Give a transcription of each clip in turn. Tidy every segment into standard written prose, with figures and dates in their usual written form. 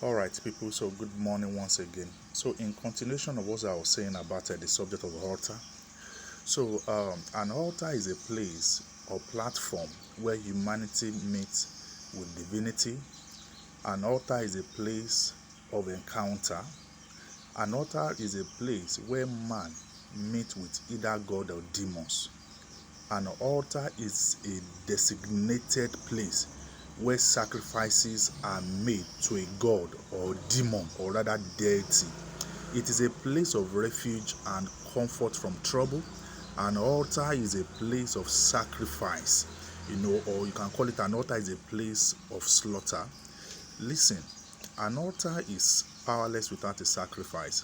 All right, people. So, good morning once again. So, in continuation of what I was saying about the subject of altar. So, an altar is a place or platform where humanity meets with divinity. An altar is a place of encounter. An altar is a place where man meets with either God or demons. An altar is a designated place where sacrifices are made to a god or demon, or rather deity. It is a place of refuge and comfort from trouble. An altar is a place of sacrifice, or you can call it an altar is a place of slaughter. Listen, an altar is powerless without a sacrifice.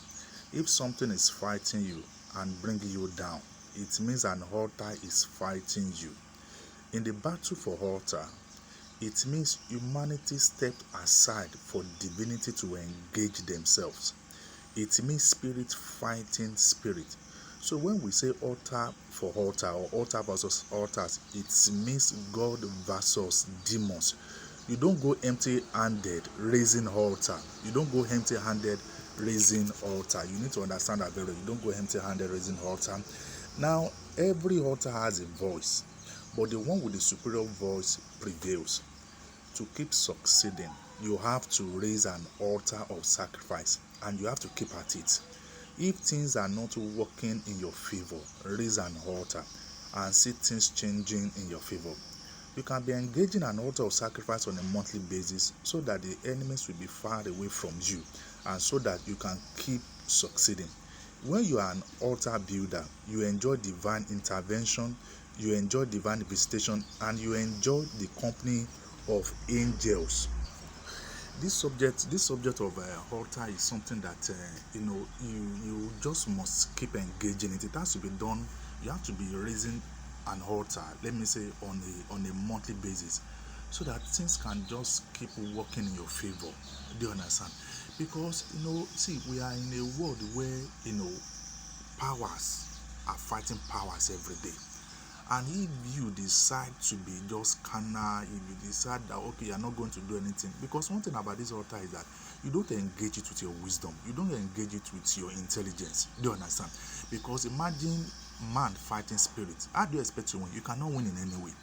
If something is fighting you and bringing you down, it means an altar is fighting you. In the battle for altar, it means humanity stepped aside for divinity to engage themselves. It means spirit fighting spirit. So when we say altar for altar or altar versus altars, it means God versus demons. You don't go empty-handed raising altar. You don't go empty-handed raising altar. You need to understand that very well. You don't go empty-handed raising altar. Now, every altar has a voice, but the one with the superior voice prevails. To keep succeeding, you have to raise an altar of sacrifice, and you have to keep at it. If things are not working in your favor, raise an altar and see things changing in your favor. You can be engaging an altar of sacrifice on a monthly basis so that the enemies will be far away from you and so that you can keep succeeding. When you are an altar builder, you enjoy divine intervention, you enjoy divine visitation, and you enjoy the company of angels. This subject of altar is something that you just must keep engaging it. It has to be done. You have to be raising an altar, let me say, on a monthly basis, so that things can just keep working in your favor. Do you understand? Because see, we are in a world where powers are fighting powers every day. And if you decide to be just carnal, if you decide that okay, you're not going to do anything, because one thing about this altar is that you don't engage it with your wisdom, you don't engage it with your intelligence. Do you understand? Because imagine man fighting spirit. How do you expect to win? You cannot win in any way.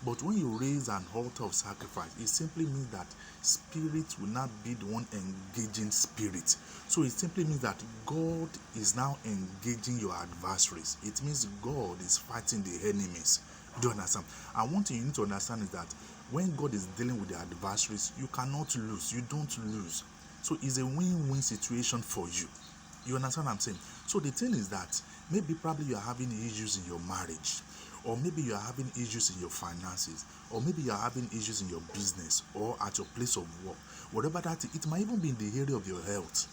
But when you raise an altar of sacrifice, it simply means that spirit will not be the one engaging spirit. So it simply means that God is now engaging your adversaries. It means God is fighting the enemies. Do you understand? And one thing you need to understand is that when God is dealing with the adversaries, you cannot lose. You don't lose. So it's a win-win situation for you. You understand what I'm saying? So the thing is that maybe probably you are having issues in your marriage, or maybe you are having issues in your finances, or maybe you are having issues in your business or at your place of work. Whatever that is, it might even be in the area of your health.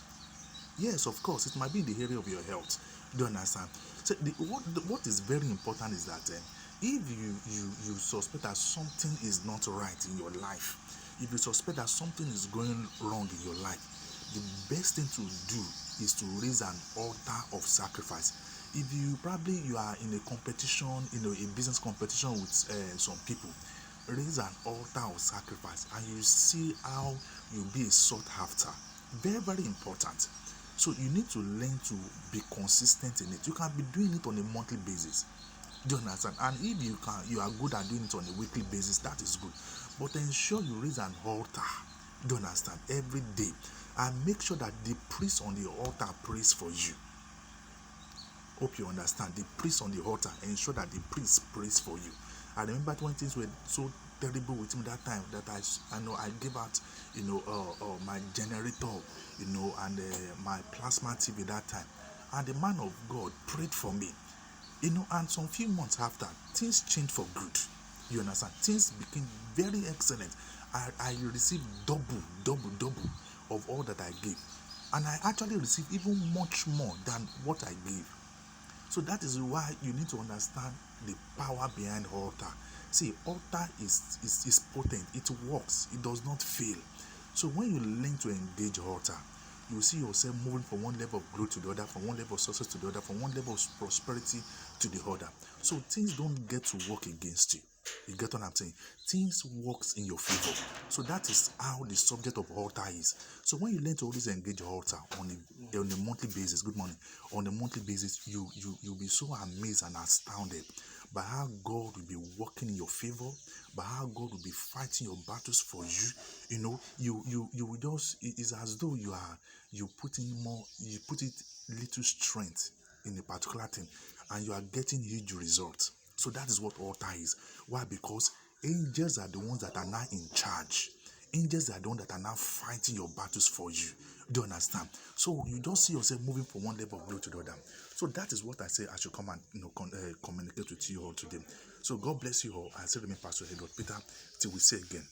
Yes, of course, it might be in the area of your health. Do you understand? So what is very important is that if you suspect that something is not right in your life, if you suspect that something is going wrong in your life, the best thing to do is to raise an altar of sacrifice. If you are in a competition, a business competition with some people, raise an altar of sacrifice and you see how you'll be sought after. Very, very important. So you need to learn to be consistent in it. You can be doing it on a monthly basis. Do you understand? And if you are good at doing it on a weekly basis, that is good. But ensure you raise an altar. Do you understand? Every day. And make sure that the priest on the altar prays for you. Hope you understand. The priest on the altar, ensure that the priest prays for you. I remember when things were so terrible with me that time that I gave out my generator, and my plasma TV that time, and the man of God prayed for me, and some few months after, things changed for good. You understand? Things became very excellent. I received double of all that I gave, and I actually received even much more than what I gave. So that is why you need to understand the power behind altar. See, altar is potent. It works. It does not fail. So when you learn to engage altar, you will see yourself moving from one level of growth to the other, from one level of success to the other, from one level of prosperity to the other. So things don't get to work against you. You get what I'm saying? Things works in your favor. So that is how the subject of altar is. So when you learn to always engage your altar on a monthly basis, good morning, on a monthly basis, you'll be so amazed and astounded by how God will be working in your favor, by how God will be fighting your battles for you. You know, you will just, it's as though you put it little strength in a particular thing, and you are getting huge results. So that is what altar is. Why? Because angels are the ones that are now in charge. Angels are the ones that are now fighting your battles for you. Do you understand? So you don't see yourself moving from one level of glory to the other. So that is what I say I should come and communicate with you all today. So God bless you all. I say remain Pastor Edward Peter till we say again.